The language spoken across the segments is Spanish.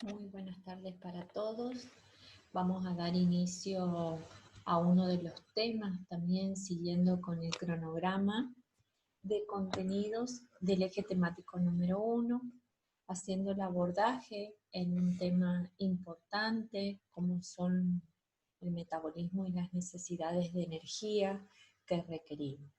Muy buenas tardes para todos. Vamos a dar inicio a uno de los temas, también siguiendo con el cronograma de contenidos del eje temático número 1, haciendo el abordaje en un tema importante como son el metabolismo y las necesidades de energía que requerimos.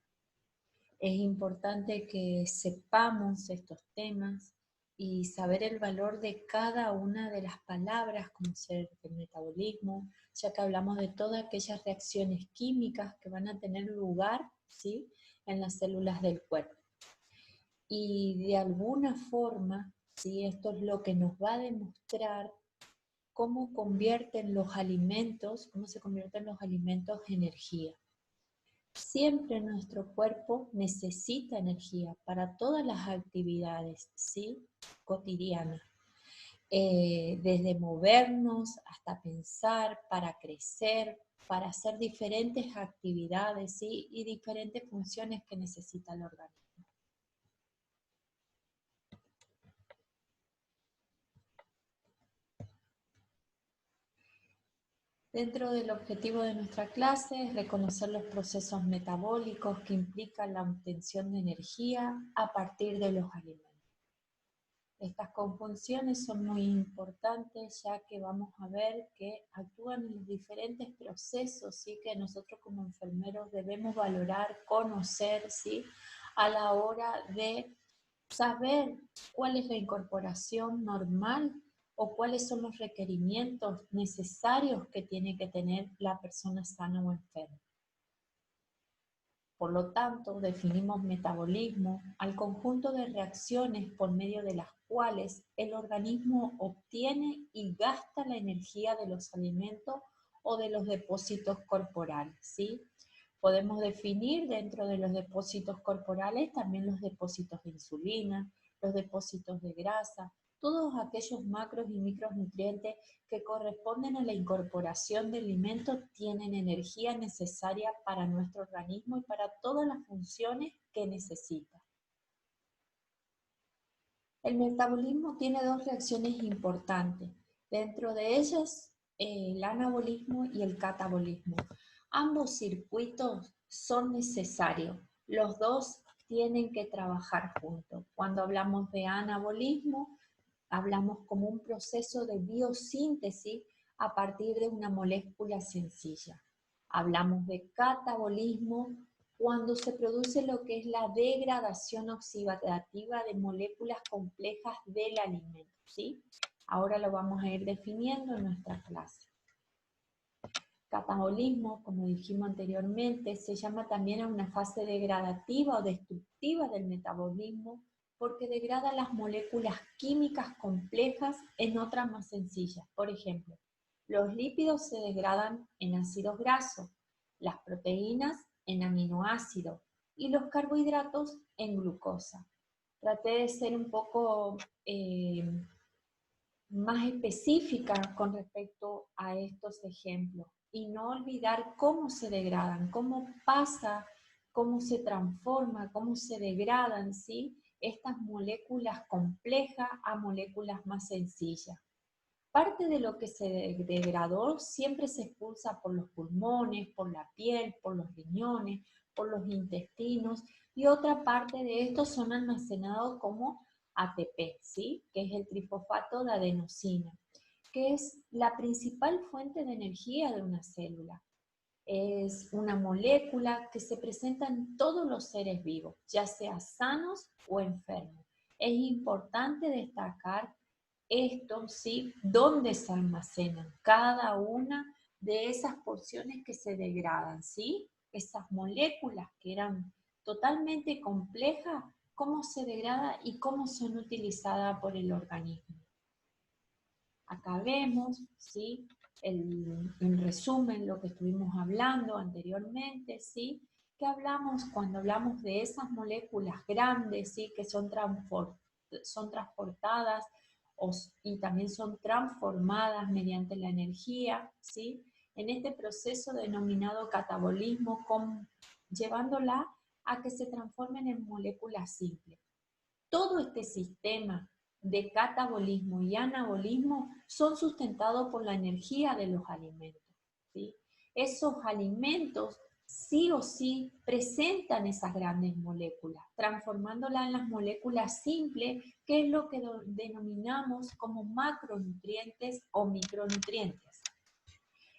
Es importante que sepamos estos temas y saber el valor de cada una de las palabras, como ser el metabolismo, ya que hablamos de todas aquellas reacciones químicas que van a tener lugar, ¿sí?, en las células del cuerpo. Y de alguna forma, ¿sí?, esto es lo que nos va a demostrar cómo se convierten los alimentos en energía. Siempre nuestro cuerpo necesita energía para todas las actividades, ¿sí?, cotidianas. Desde movernos hasta pensar, para crecer, para hacer diferentes actividades, ¿sí?, y diferentes funciones que necesita el organismo. Dentro del objetivo de nuestra clase es reconocer los procesos metabólicos que implican la obtención de energía a partir de los alimentos. Estas conjunciones son muy importantes ya que vamos a ver que actúan en los diferentes procesos, ¿sí?, que nosotros como enfermeros debemos valorar, conocer, ¿sí?, a la hora de saber cuál es la incorporación normal o cuáles son los requerimientos necesarios que tiene que tener la persona sana o enferma. Por lo tanto, definimos metabolismo al conjunto de reacciones por medio de las cuales el organismo obtiene y gasta la energía de los alimentos o de los depósitos corporales, ¿sí? Podemos definir dentro de los depósitos corporales también los depósitos de insulina, los depósitos de grasa, todos aquellos macros y micronutrientes que corresponden a la incorporación de alimentos tienen energía necesaria para nuestro organismo y para todas las funciones que necesita. El metabolismo tiene dos reacciones importantes. Dentro de ellas, el anabolismo y el catabolismo. Ambos circuitos son necesarios. Los dos tienen que trabajar juntos. Cuando hablamos de anabolismo, hablamos como un proceso de biosíntesis a partir de una molécula sencilla. Hablamos de catabolismo cuando se produce lo que es la degradación oxidativa de moléculas complejas del alimento, ¿sí? Ahora lo vamos a ir definiendo en nuestra clase. Catabolismo, como dijimos anteriormente, se llama también a una fase degradativa o destructiva del metabolismo porque degrada las moléculas químicas complejas en otras más sencillas. Por ejemplo, los lípidos se degradan en ácidos grasos, las proteínas en aminoácidos y los carbohidratos en glucosa. Traté de ser un poco más específica con respecto a estos ejemplos y no olvidar cómo se degradan, cómo pasa, cómo se transforma, cómo se degradan, ¿sí?, estas moléculas complejas a moléculas más sencillas. Parte de lo que se degradó siempre se expulsa por los pulmones, por la piel, por los riñones, por los intestinos, y otra parte de estos son almacenados como ATP, ¿sí?, que es el trifosfato de adenosina, que es la principal fuente de energía de una célula. Es una molécula que se presenta en todos los seres vivos, ya sea sanos o enfermos. Es importante destacar esto, ¿sí?, dónde se almacenan cada una de esas porciones que se degradan, ¿sí? Esas moléculas que eran totalmente complejas, cómo se degrada y cómo son utilizadas por el organismo. Acá vemos, ¿sí?, en resumen lo que estuvimos hablando anteriormente, ¿sí?, que hablamos cuando hablamos de esas moléculas grandes, ¿sí?, que son transportadas y también son transformadas mediante la energía, ¿sí?, en este proceso denominado catabolismo, llevándola a que se transformen en moléculas simples. Todo este sistema de catabolismo y anabolismo son sustentados por la energía de los alimentos, ¿sí? Esos alimentos sí o sí presentan esas grandes moléculas, transformándolas en las moléculas simples, que es lo que denominamos como macronutrientes o micronutrientes.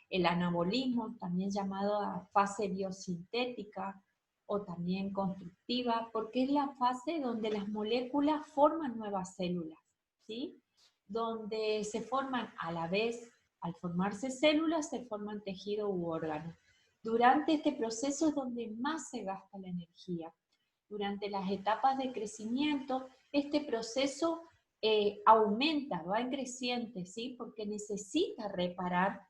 El anabolismo, también llamado a fase biosintética o también constructiva, porque es la fase donde las moléculas forman nuevas células, ¿sí? Donde se forman a la vez, al formarse células, se forman tejido u órganos. Durante este proceso es donde más se gasta la energía. Durante las etapas de crecimiento, este proceso aumenta, va en creciente, ¿sí? Porque necesita reparar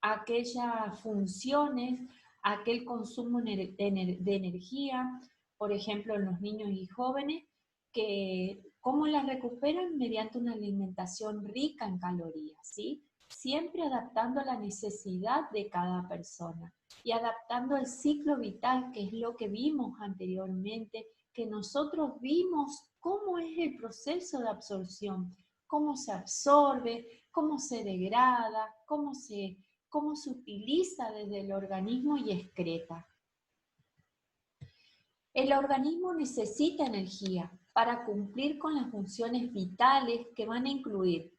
aquellas funciones, aquel consumo de energía, por ejemplo, en los niños y jóvenes, que cómo las recuperan mediante una alimentación rica en calorías, ¿sí? Siempre adaptando a la necesidad de cada persona y adaptando el ciclo vital, que es lo que vimos anteriormente, que nosotros vimos cómo es el proceso de absorción, cómo se absorbe, cómo se degrada, cómo se utiliza desde el organismo y excreta. El organismo necesita energía para cumplir con las funciones vitales que van a incluir.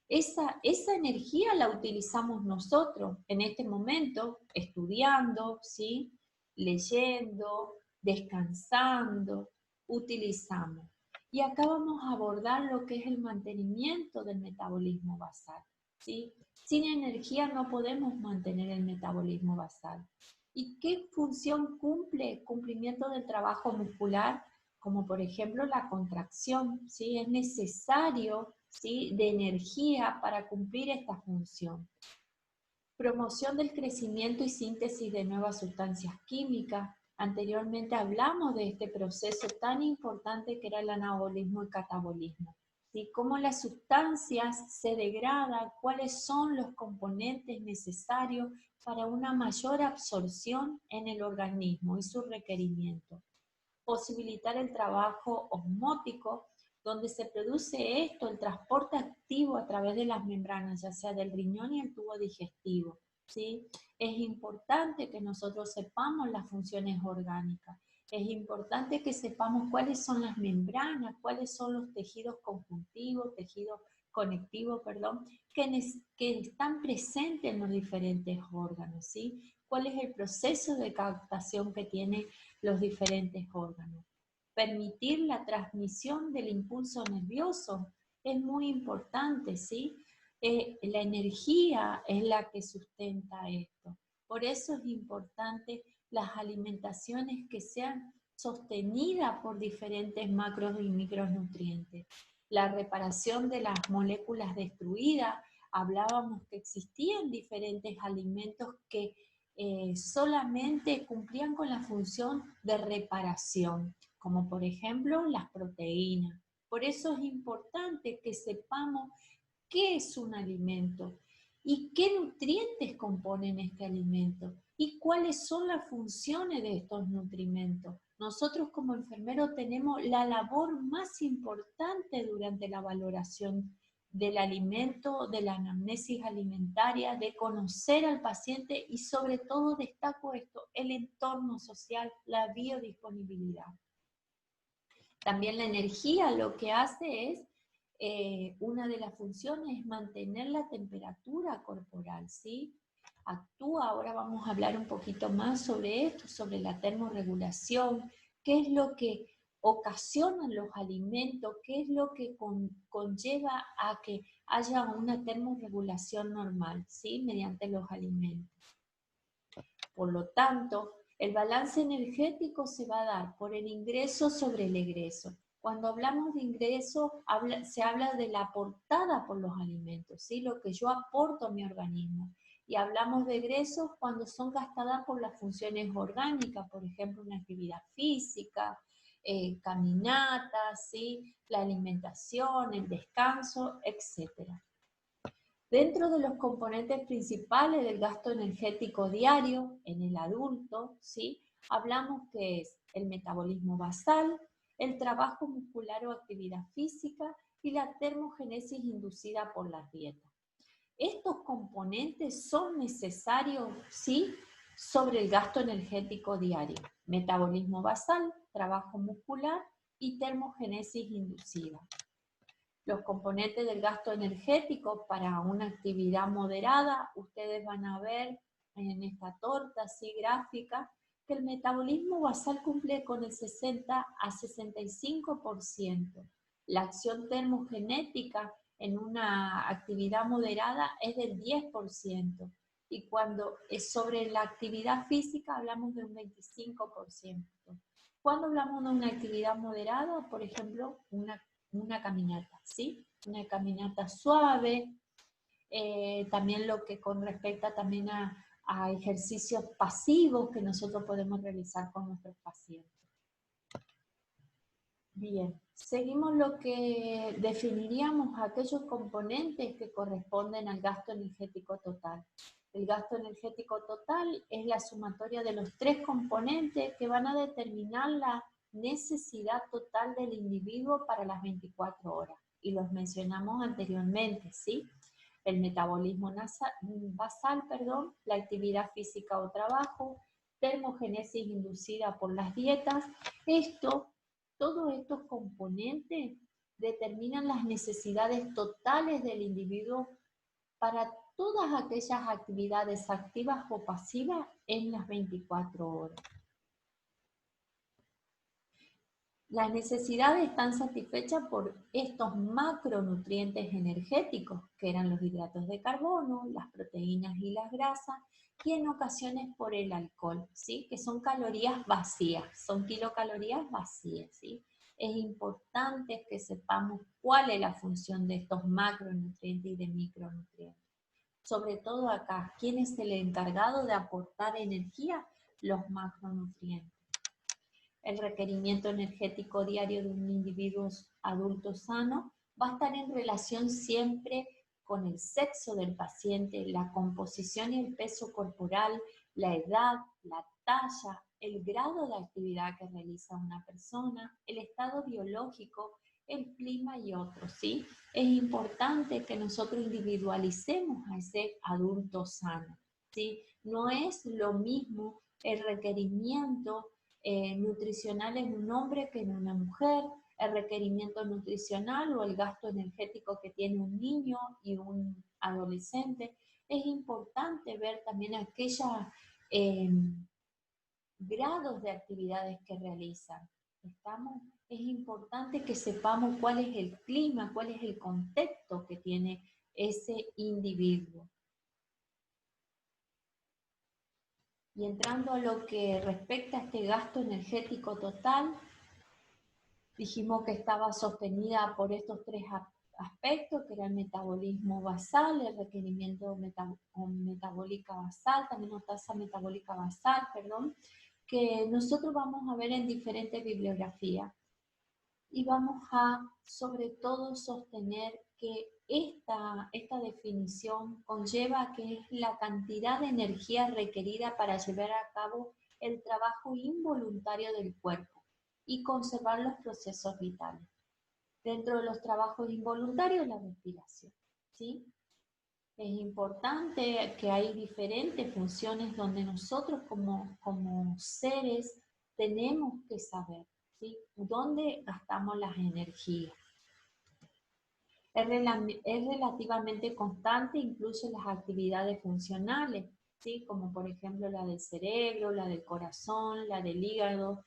Esa energía la utilizamos nosotros en este momento, estudiando, ¿sí? Leyendo, descansando, utilizamos. Y acá vamos a abordar lo que es el mantenimiento del metabolismo basal, ¿sí? Sin energía no podemos mantener el metabolismo basal. ¿Y qué función cumple? Cumplimiento del trabajo muscular, como por ejemplo la contracción, ¿sí? Es necesario, ¿sí?, de energía para cumplir esta función. Promoción del crecimiento y síntesis de nuevas sustancias químicas. Anteriormente hablamos de este proceso tan importante que era el anabolismo y catabolismo. ¿Sí? Cómo las sustancias se degradan, cuáles son los componentes necesarios para una mayor absorción en el organismo y su requerimiento. Posibilitar el trabajo osmótico, donde se produce esto, el transporte activo a través de las membranas, ya sea del riñón y el tubo digestivo, ¿sí? Es importante que nosotros sepamos las funciones orgánicas, es importante que sepamos cuáles son las membranas, cuáles son los tejidos conjuntivos, tejidos conectivos, perdón, que están presentes en los diferentes órganos, ¿sí? ¿Cuál es el proceso de captación que tiene los diferentes órganos? Permitir la transmisión del impulso nervioso es muy importante, ¿sí? La energía es la que sustenta esto. Por eso es importante las alimentaciones que sean sostenidas por diferentes macros y micronutrientes. La reparación de las moléculas destruidas, hablábamos que existían diferentes alimentos que solamente cumplían con la función de reparación, como por ejemplo las proteínas. Por eso es importante que sepamos qué es un alimento y qué nutrientes componen este alimento y cuáles son las funciones de estos nutrimentos. Nosotros como enfermeros tenemos la labor más importante durante la valoración del alimento, de la anamnesis alimentaria, de conocer al paciente y sobre todo destaco esto, el entorno social, la biodisponibilidad. También la energía lo que hace es, una de las funciones es mantener la temperatura corporal, ¿sí? Actúa, ahora vamos a hablar un poquito más sobre esto, sobre la termorregulación, qué es lo que ocasionan los alimentos, qué es lo que conlleva a que haya una termorregulación normal, ¿sí? Mediante los alimentos. Por lo tanto, el balance energético se va a dar por el ingreso sobre el egreso. Cuando hablamos de ingreso, se habla de la aportada por los alimentos, ¿sí? Lo que yo aporto a mi organismo. Y hablamos de egresos cuando son gastadas por las funciones orgánicas, por ejemplo, una actividad física, caminatas, ¿sí? La alimentación, el descanso, etc. Dentro de los componentes principales del gasto energético diario en el adulto, ¿sí?, hablamos que es el metabolismo basal, el trabajo muscular o actividad física y la termogénesis inducida por las dietas. Estos componentes son necesarios, ¿sí?, sobre el gasto energético diario. Metabolismo basal, trabajo muscular y termogénesis inducida. Los componentes del gasto energético para una actividad moderada, ustedes van a ver en esta torta así gráfica, que el metabolismo basal cumple con el 60 a 65%. La acción termogenética en una actividad moderada es del 10%. Y cuando es sobre la actividad física hablamos de un 25%. Cuando hablamos de una actividad moderada, por ejemplo, una caminata, ¿sí? Una caminata suave, también lo que con respecto también a ejercicios pasivos que nosotros podemos realizar con nuestros pacientes. Bien, seguimos lo que definiríamos aquellos componentes que corresponden al gasto energético total. El gasto energético total es la sumatoria de los tres componentes que van a determinar la necesidad total del individuo para las 24 horas. Y los mencionamos anteriormente, ¿sí? El metabolismo basal, la actividad física o trabajo, termogénesis inducida por las dietas. Todos estos componentes determinan las necesidades totales del individuo para todas aquellas actividades activas o pasivas en las 24 horas. Las necesidades están satisfechas por estos macronutrientes energéticos, que eran los hidratos de carbono, las proteínas y las grasas, y en ocasiones por el alcohol, ¿sí? Que son calorías vacías, son kilocalorías vacías, ¿sí? Es importante que sepamos cuál es la función de estos macronutrientes y de micronutrientes. Sobre todo acá, ¿quién es el encargado de aportar energía? Los macronutrientes. El requerimiento energético diario de un individuo adulto sano va a estar en relación siempre con el sexo del paciente, la composición y el peso corporal, la edad, la talla, el grado de actividad que realiza una persona, el estado biológico, el clima y otros, ¿sí? Es importante que nosotros individualicemos a ese adulto sano, ¿sí? No es lo mismo el requerimiento nutricional en un hombre que en una mujer, el requerimiento nutricional o el gasto energético que tiene un niño y un adolescente. Es importante ver también aquellos grados de actividades que realizan. Es importante que sepamos cuál es el clima, cuál es el contexto que tiene ese individuo. Y entrando a lo que respecta a este gasto energético total, dijimos que estaba sostenida por estos tres aspectos, que era el metabolismo basal, el requerimiento metabólica basal, también la tasa metabólica basal, que nosotros vamos a ver en diferentes bibliografías. Y vamos a, sobre todo, sostener que esta definición conlleva que es la cantidad de energía requerida para llevar a cabo el trabajo involuntario del cuerpo y conservar los procesos vitales. Dentro de los trabajos involuntarios, la respiración, ¿sí? Es importante que hay diferentes funciones donde nosotros como seres tenemos que saber, ¿sí?, dónde gastamos las energías. Es relativamente constante incluso las actividades funcionales, ¿sí?, como por ejemplo la del cerebro, la del corazón, la del hígado,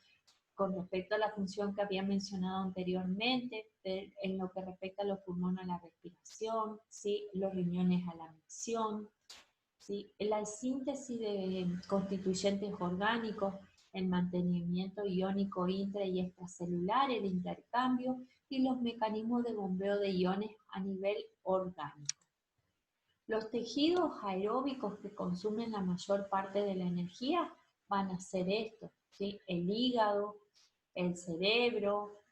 con respecto a la función que había mencionado anteriormente, en lo que respecta a los pulmones a la respiración, ¿sí?, los riñones a la micción, ¿sí?, la síntesis de constituyentes orgánicos, el mantenimiento iónico intra y extracelular, el intercambio y los mecanismos de bombeo de iones a nivel orgánico. Los tejidos aeróbicos que consumen la mayor parte de la energía van a ser estos, ¿sí?, el hígado, el cerebro,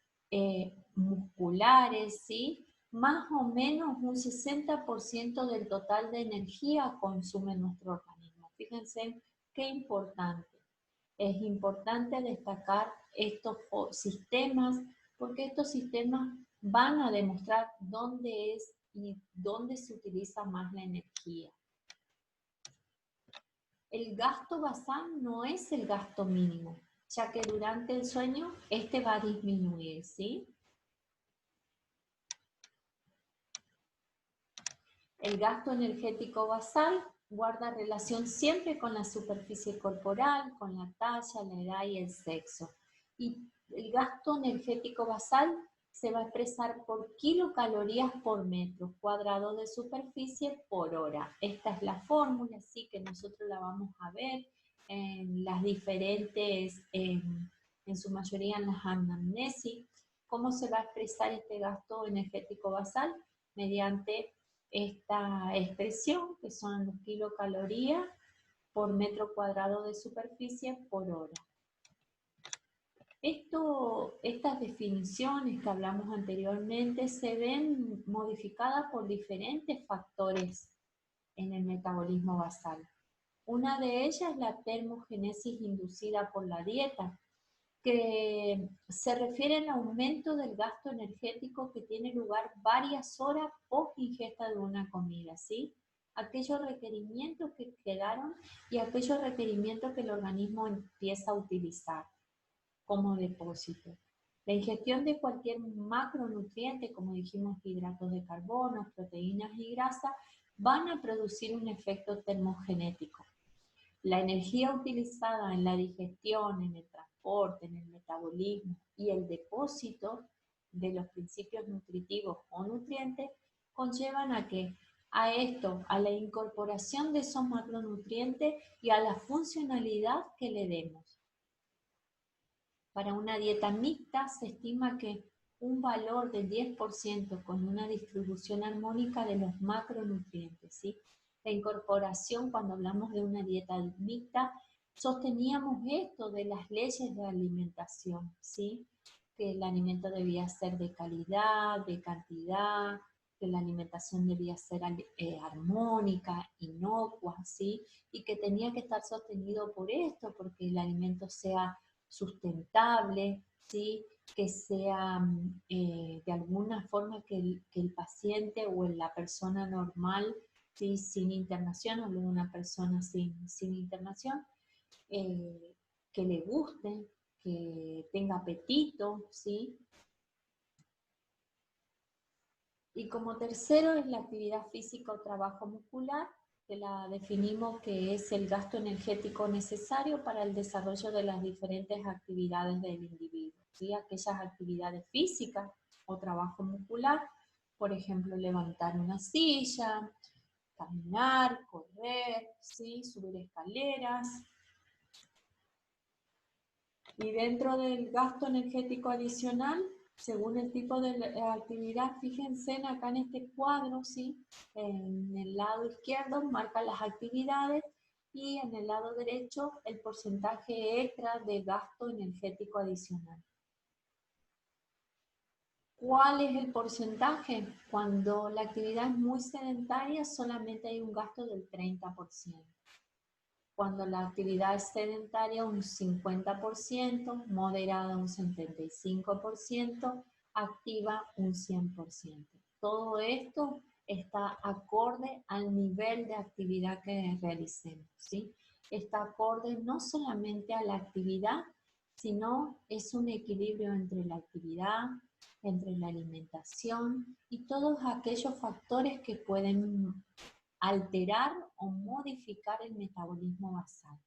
musculares, ¿sí? Más o menos un 60% del total de energía consume nuestro organismo. Fíjense qué importante. Es importante destacar estos sistemas porque estos sistemas van a demostrar dónde es y dónde se utiliza más la energía. El gasto basal no es el gasto mínimo, ya que durante el sueño este va a disminuir, ¿sí? El gasto energético basal guarda relación siempre con la superficie corporal, con la talla, la edad y el sexo. Y el gasto energético basal se va a expresar por kilocalorías por metro cuadrado de superficie por hora. Esta es la fórmula, sí, que nosotros la vamos a ver en las diferentes, en su mayoría en las anamnesis. ¿Cómo se va a expresar este gasto energético basal? Mediante esta expresión, que son los kilocalorías por metro cuadrado de superficie por hora. Estas definiciones que hablamos anteriormente se ven modificadas por diferentes factores en el metabolismo basal. Una de ellas es la termogénesis inducida por la dieta, que se refiere al aumento del gasto energético que tiene lugar varias horas post ingesta de una comida, ¿sí? Aquellos requerimientos que quedaron y aquellos requerimientos que el organismo empieza a utilizar como depósito. La ingestión de cualquier macronutriente, como dijimos, hidratos de carbono, proteínas y grasa, van a producir un efecto termogenético. La energía utilizada en la digestión, en el transporte, en el metabolismo y el depósito de los principios nutritivos o nutrientes conllevan a que a esto, a la incorporación de esos macronutrientes y a la funcionalidad que le demos. Para una dieta mixta se estima que un valor del 10% con una distribución armónica de los macronutrientes, ¿sí? La incorporación, cuando hablamos de una dieta mixta, sosteníamos esto de las leyes de alimentación, ¿sí? Que el alimento debía ser de calidad, de cantidad, que la alimentación debía ser armónica, inocua, ¿sí? Y que tenía que estar sostenido por esto, porque el alimento sea sustentable, ¿sí? Que sea de alguna forma que el paciente o la persona normal, ¿sí? Sin internación, hablo de una persona sin internación, que le guste, que tenga apetito, ¿sí? Y como tercero es la actividad física o trabajo muscular, que la definimos que es el gasto energético necesario para el desarrollo de las diferentes actividades del individuo, ¿sí? Aquellas actividades físicas o trabajo muscular, por ejemplo, levantar una silla, caminar, correr, ¿sí? Subir escaleras. Y dentro del gasto energético adicional, según el tipo de actividad, fíjense acá en este cuadro, ¿sí? En el lado izquierdo marca las actividades y en el lado derecho el porcentaje extra de gasto energético adicional. ¿Cuál es el porcentaje? Cuando la actividad es muy sedentaria, solamente hay un gasto del 30%. Cuando la actividad es sedentaria, un 50%, moderada un 75%, activa un 100%. Todo esto está acorde al nivel de actividad que realicemos, ¿sí? Está acorde no solamente a la actividad, sino es un equilibrio entre la actividad, entre la alimentación y todos aquellos factores que pueden alterar o modificar el metabolismo basal.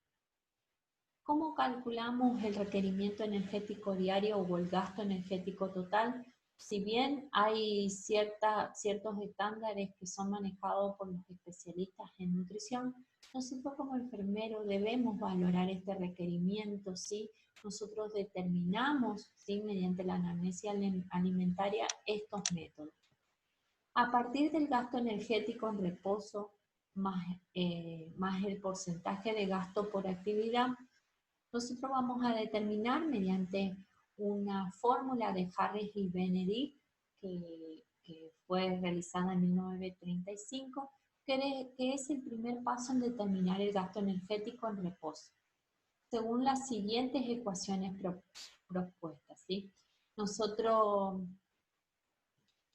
¿Cómo calculamos el requerimiento energético diario o el gasto energético total? Si bien hay ciertos estándares que son manejados por los especialistas en nutrición, nosotros como enfermeros debemos valorar este requerimiento, ¿sí? Nosotros determinamos, ¿sí? Mediante la anamnesia alimentaria, estos métodos. A partir del gasto energético en reposo, más el porcentaje de gasto por actividad, nosotros vamos a determinar mediante una fórmula de Harris y Benedict, que fue realizada en 1935, que es el primer paso en determinar el gasto energético en reposo, según las siguientes ecuaciones propuestas, ¿sí? Nosotros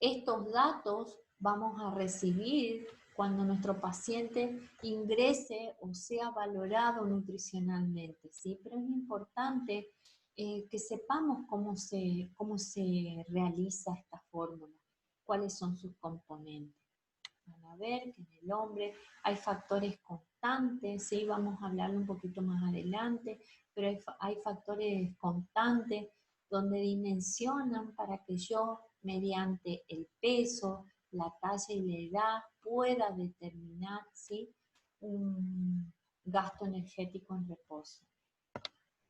Estos datos vamos a recibir cuando nuestro paciente ingrese o sea valorado nutricionalmente, ¿sí? Pero es importante que sepamos cómo se realiza esta fórmula, cuáles son sus componentes. Van a ver que en el hombre hay factores constantes, ¿sí? Vamos a hablarlo un poquito más adelante, pero hay factores constantes donde dimensionan para que yo, mediante el peso, la talla y la edad, pueda determinar, ¿sí?, un gasto energético en reposo.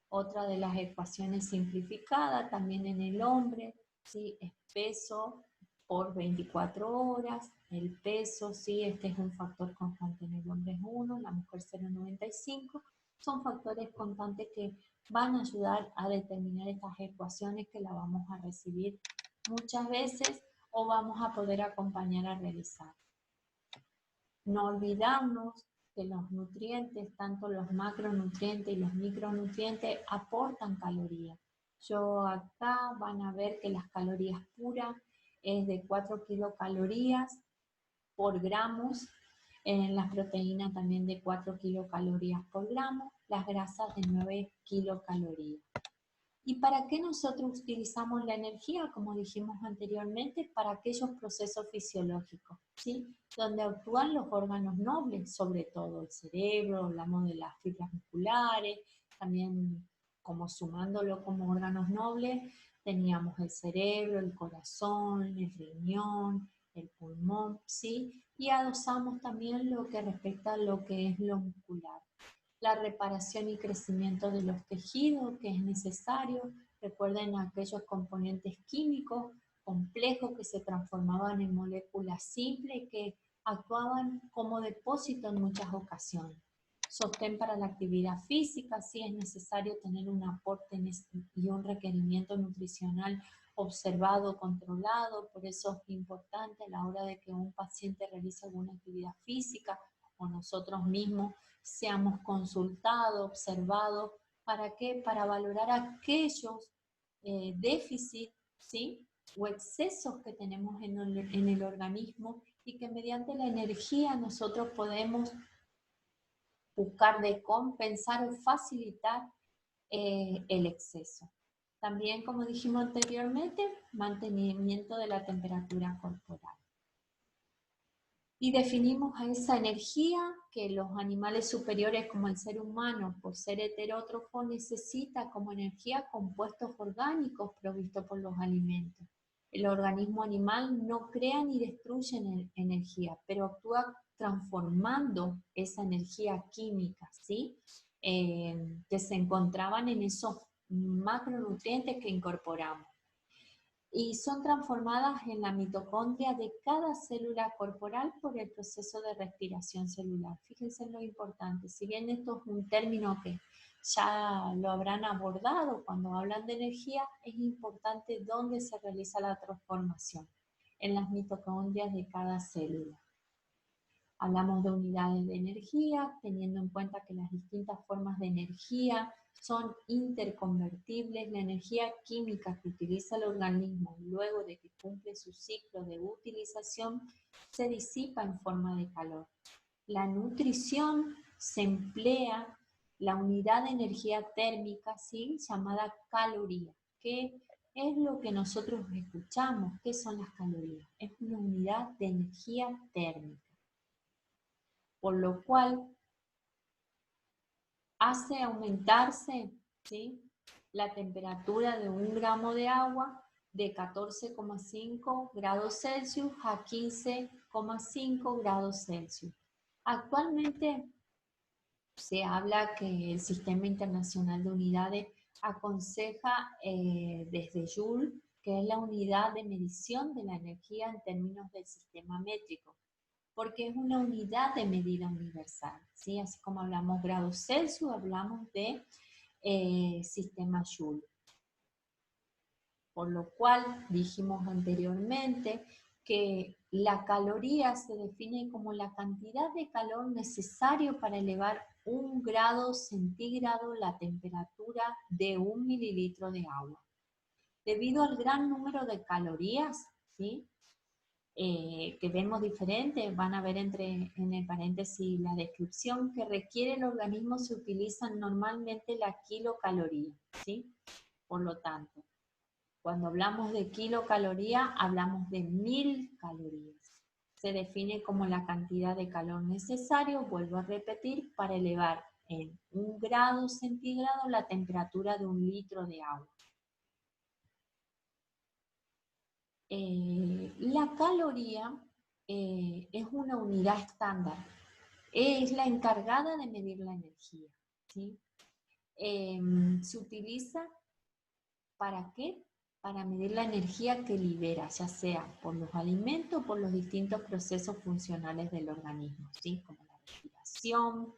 Otra de las ecuaciones simplificadas también en el hombre, ¿sí?, es peso por 24 horas. El peso, sí, este es un factor constante en el hombre es 1, la mujer 0,95. Son factores constantes que van a ayudar a determinar estas ecuaciones que las vamos a recibir muchas veces o vamos a poder acompañar a realizar. No olvidarnos que los nutrientes, tanto los macronutrientes y los micronutrientes, aportan calorías. Yo acá van a ver que las calorías puras es de 4 kilocalorías por gramos, en las proteínas también de 4 kilocalorías por gramo, las grasas de 9 kilocalorías. ¿Y para qué nosotros utilizamos la energía? Como dijimos anteriormente, para aquellos procesos fisiológicos, ¿sí?, donde actúan los órganos nobles, sobre todo el cerebro, hablamos de las fibras musculares, también como sumándolo como órganos nobles, teníamos el cerebro, el corazón, el riñón, el pulmón, ¿sí? Y adosamos también lo que respecta a lo que es lo muscular. La reparación y crecimiento de los tejidos que es necesario. Recuerden aquellos componentes químicos complejos que se transformaban en moléculas simples que actuaban como depósito en muchas ocasiones. Sostén para la actividad física, sí es necesario tener un aporte y un requerimiento nutricional observado, controlado, por eso es importante a la hora de que un paciente realice alguna actividad física o nosotros mismos seamos consultados, observados. ¿Para qué? Para valorar aquellos déficits, ¿sí?, o excesos que tenemos en el organismo y que mediante la energía nosotros podemos buscar de compensar o facilitar el exceso. También, como dijimos anteriormente, mantenimiento de la temperatura corporal. Y definimos a esa energía que los animales superiores como el ser humano, por ser heterótrofo, necesita como energía compuestos orgánicos provistos por los alimentos. El organismo animal no crea ni destruye energía, pero actúa transformando esa energía química, ¿sí?, que se encontraban en esos macronutrientes que incorporamos. Y son transformadas en la mitocondria de cada célula corporal por el proceso de respiración celular. Fíjense lo importante, si bien esto es un término que ya lo habrán abordado cuando hablan de energía, es importante dónde se realiza la transformación, en las mitocondrias de cada célula. Hablamos de unidades de energía, teniendo en cuenta que las distintas formas de energía son interconvertibles. La energía química que utiliza el organismo luego de que cumple su ciclo de utilización se disipa en forma de calor. La nutrición se emplea la unidad de energía térmica, ¿sí?, llamada caloría, que es lo que nosotros escuchamos. ¿Qué son las calorías? Es una unidad de energía térmica, por lo cual hace aumentarse, ¿sí?, la temperatura de 1 gramo de agua de 14,5 grados Celsius a 15,5 grados Celsius. Actualmente se habla que el Sistema Internacional de Unidades aconseja desde Joule, que es la unidad de medición de la energía en términos del sistema métrico, porque es una unidad de medida universal, ¿sí? Así como hablamos grados Celsius, hablamos de sistema Joule. Por lo cual dijimos anteriormente que la caloría se define como la cantidad de calor necesario para elevar 1 grado centígrado la temperatura de 1 mililitro de agua. Debido al gran número de calorías, ¿sí?, que vemos diferente, van a ver en el paréntesis la descripción que requiere el organismo, se utilizan normalmente la kilocaloría, ¿sí? Por lo tanto, cuando hablamos de kilocaloría, hablamos de 1000 calorías. Se define como la cantidad de calor necesario, vuelvo a repetir, para elevar en 1 grado centígrado la temperatura de 1 litro de agua. La caloría es una unidad estándar, es la encargada de medir la energía, ¿sí? Se utiliza ¿para qué? Para medir la energía que libera, ya sea por los alimentos o por los distintos procesos funcionales del organismo, ¿sí? Como la respiración,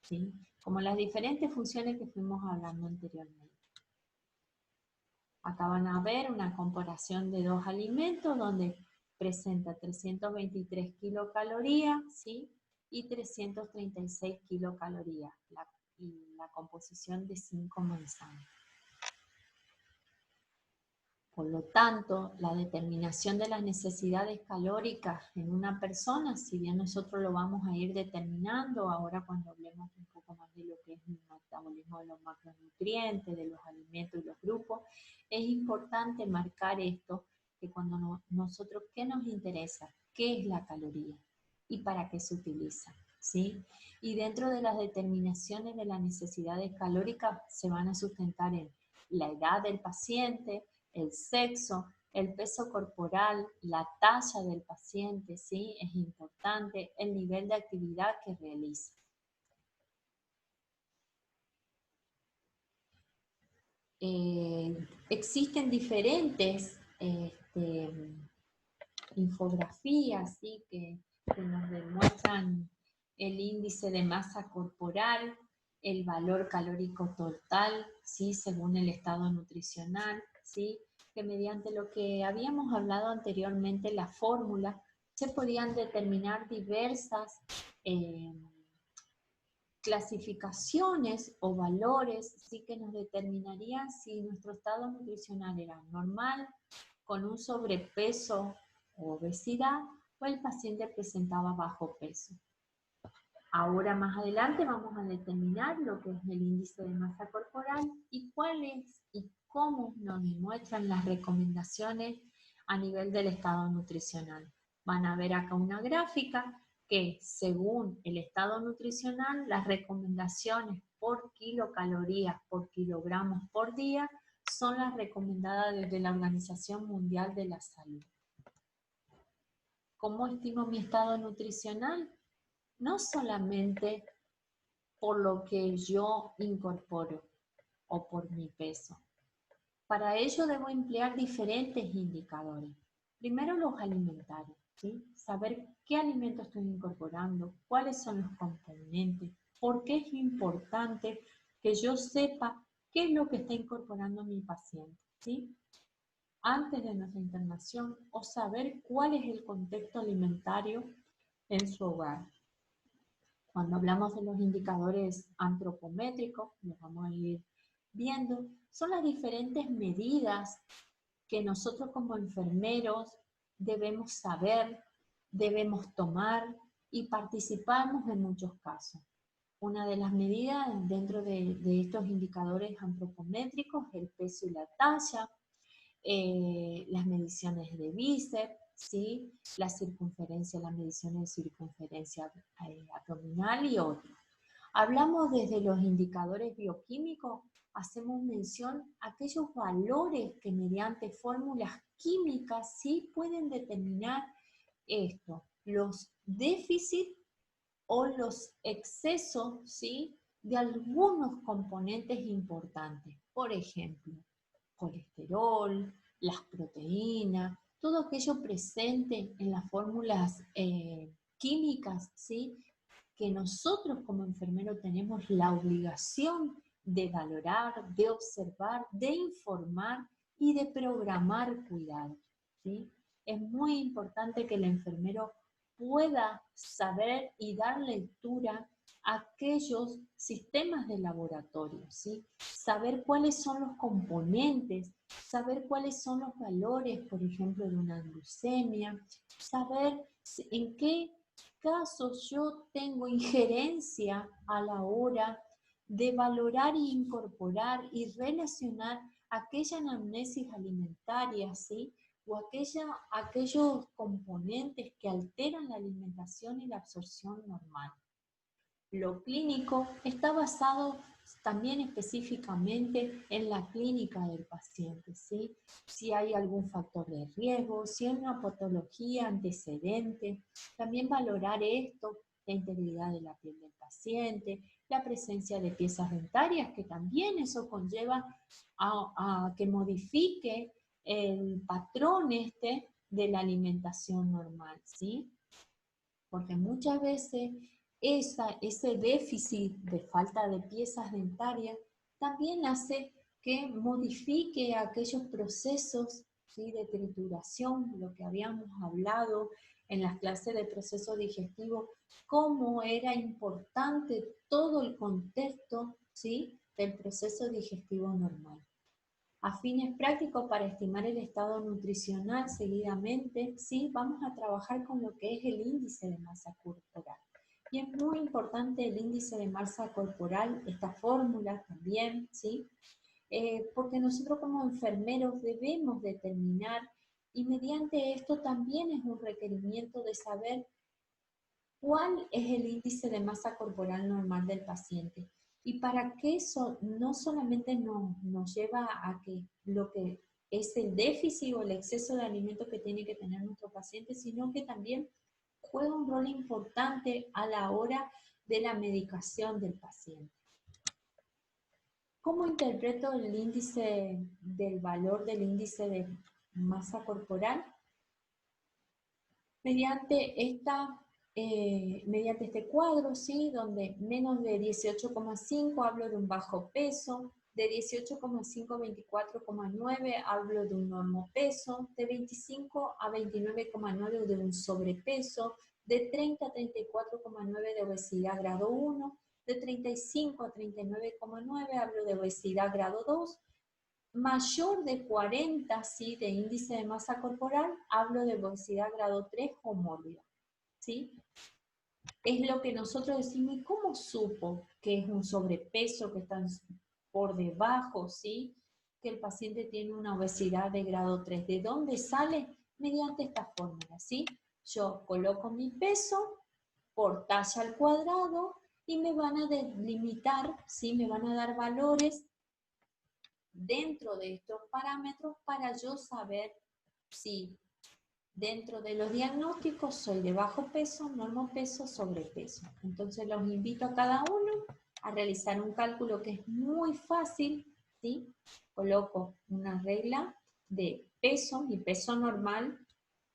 ¿sí? Como las diferentes funciones que fuimos hablando anteriormente. Acá van a ver una comparación de 2 alimentos donde presenta 323 kilocalorías, ¿sí? Y 336 kilocalorías, y la composición de 5 manzanas. Por lo tanto, la determinación de las necesidades calóricas en una persona, si bien nosotros lo vamos a ir determinando ahora cuando hablemos un poco más de lo que es el metabolismo de los macronutrientes, de los alimentos y los grupos, es importante marcar esto, que cuando nosotros, ¿qué nos interesa? ¿Qué es la caloría? ¿Y para qué se utiliza? ¿Sí? Y dentro de las determinaciones de las necesidades calóricas se van a sustentar en la edad del paciente, el sexo, el peso corporal, la talla del paciente, ¿sí? Es importante, el nivel de actividad que realiza. Existen diferentes infografías, ¿sí? que nos demuestran el índice de masa corporal, el valor calórico total, ¿sí? Según el estado nutricional, ¿sí? Que mediante lo que habíamos hablado anteriormente, la fórmula, se podían determinar diversas clasificaciones o valores, ¿sí? Que nos determinarían si nuestro estado nutricional era normal, con un sobrepeso o obesidad, o el paciente presentaba bajo peso. Ahora más adelante vamos a determinar lo que es el índice de masa corporal y cuál es y cómo nos muestran las recomendaciones a nivel del estado nutricional. Van a ver acá una gráfica que según el estado nutricional, las recomendaciones por kilocalorías por kilogramos por día son las recomendadas desde la Organización Mundial de la Salud. ¿Cómo estimo mi estado nutricional? No solamente por lo que yo incorporo o por mi peso. Para ello debo emplear diferentes indicadores. Primero los alimentarios, ¿sí? Saber qué alimentos estoy incorporando, cuáles son los componentes, por qué es importante que yo sepa qué es lo que está incorporando mi paciente, ¿sí? Antes de nuestra internación, o saber cuál es el contexto alimentario en su hogar. Cuando hablamos de los indicadores antropométricos, los vamos a ir viendo, son las diferentes medidas que nosotros como enfermeros debemos saber, debemos tomar y participamos en muchos casos. Una de las medidas dentro de estos indicadores antropométricos es el peso y la talla, las mediciones de bíceps, ¿sí? La circunferencia, las mediciones de circunferencia abdominal y otros. Hablamos desde los indicadores bioquímicos, hacemos mención a aquellos valores que mediante fórmulas químicas sí pueden determinar esto, los déficits o los excesos, ¿sí? De algunos componentes importantes. Por ejemplo, colesterol, las proteínas, todo aquello presente en las fórmulas químicas, ¿sí? Que nosotros como enfermeros tenemos la obligación de valorar, de observar, de informar y de programar cuidados, ¿sí? Es muy importante que el enfermero pueda saber y dar lectura a aquellos sistemas de laboratorio, ¿sí? Saber cuáles son los componentes, saber cuáles son los valores, por ejemplo, de una glucemia, saber en qué casos yo tengo injerencia a la hora de valorar e incorporar y relacionar aquella anamnesis alimentaria, ¿sí? O aquellos componentes que alteran la alimentación y la absorción normal. Lo clínico está basado también específicamente en la clínica del paciente, ¿sí? Si hay algún factor de riesgo, si hay una patología antecedente, también valorar esto, la integridad de la piel del paciente, la presencia de piezas dentarias, que también eso conlleva a que modifique el patrón de la alimentación normal, ¿sí? Porque muchas veces ese déficit de falta de piezas dentarias también hace que modifique aquellos procesos, ¿sí?, de trituración, lo que habíamos hablado en las clases de proceso digestivo, cómo era importante todo el contexto, ¿sí?, del proceso digestivo normal. A fines prácticos para estimar el estado nutricional seguidamente, sí, vamos a trabajar con lo que es el índice de masa corporal. Y es muy importante el índice de masa corporal, esta fórmula también, ¿sí? Porque nosotros como enfermeros debemos determinar, y mediante esto también es un requerimiento de saber cuál es el índice de masa corporal normal del paciente. Y para que eso no solamente nos lleva a que lo que es el déficit o el exceso de alimento que tiene que tener nuestro paciente, sino que también juega un rol importante a la hora de la medicación del paciente. ¿Cómo interpreto el índice del valor del índice de masa corporal? Mediante este cuadro, ¿sí?, donde menos de 18,5 hablo de un bajo peso, de 18,5 a 24,9 hablo de un normopeso, de 25 a 29,9 de un sobrepeso, de 30 a 34,9 de obesidad grado 1, de 35 a 39,9 hablo de obesidad grado 2, mayor de 40, ¿sí?, de índice de masa corporal, hablo de obesidad grado 3 o mórbida, ¿sí? Es lo que nosotros decimos, ¿y cómo supo que es un sobrepeso, que están por debajo, ¿sí?, que el paciente tiene una obesidad de grado 3? ¿De dónde sale? Mediante esta fórmula, ¿sí? Yo coloco mi peso por talla al cuadrado y me van a delimitar, ¿sí?, me van a dar valores dentro de estos parámetros para yo saber si dentro de los diagnósticos soy de bajo peso, normopeso, sobrepeso. Entonces los invito a cada uno a realizar un cálculo que es muy fácil, ¿sí? Coloco una regla de peso, mi peso normal,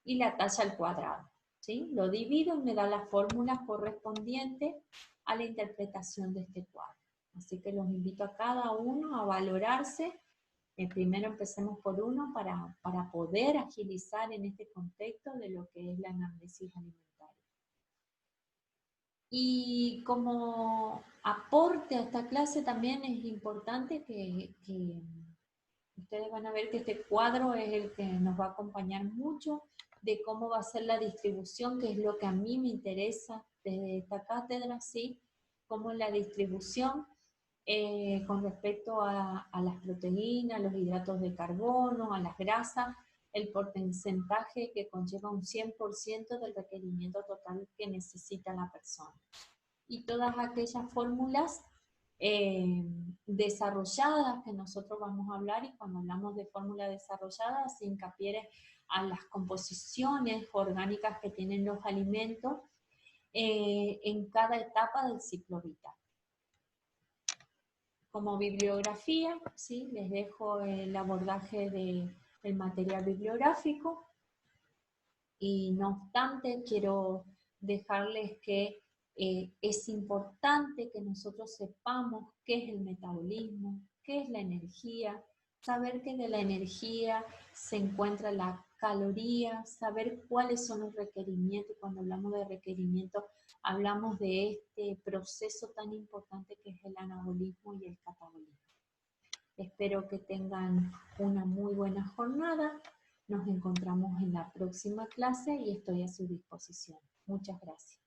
y la talla al cuadrado, ¿sí? Lo divido y me da la fórmula correspondiente a la interpretación de este cuadro. Así que los invito a cada uno a valorarse. Primero empecemos por uno para poder agilizar en este contexto de lo que es la anamnesis alimentaria. Y como aporte a esta clase también es importante que ustedes van a ver que este cuadro es el que nos va a acompañar mucho de cómo va a ser la distribución, que es lo que a mí me interesa desde esta cátedra, ¿sí? Cómo la distribución con respecto a las proteínas, los hidratos de carbono, a las grasas, el porcentaje que conlleva un 100% del requerimiento total que necesita la persona. Y todas aquellas fórmulas desarrolladas que nosotros vamos a hablar, y cuando hablamos de fórmula desarrollada se hincapié a las composiciones orgánicas que tienen los alimentos en cada etapa del ciclo vital. Como bibliografía, ¿sí?, les dejo el abordaje del material bibliográfico, y no obstante quiero dejarles que es importante que nosotros sepamos qué es el metabolismo, qué es la energía, saber que de la energía se encuentra la caloría, saber cuáles son los requerimientos. Cuando hablamos de requerimientos, hablamos de este proceso tan importante que es el anabolismo y el catabolismo. Espero que tengan una muy buena jornada. Nos encontramos en la próxima clase y estoy a su disposición. Muchas gracias.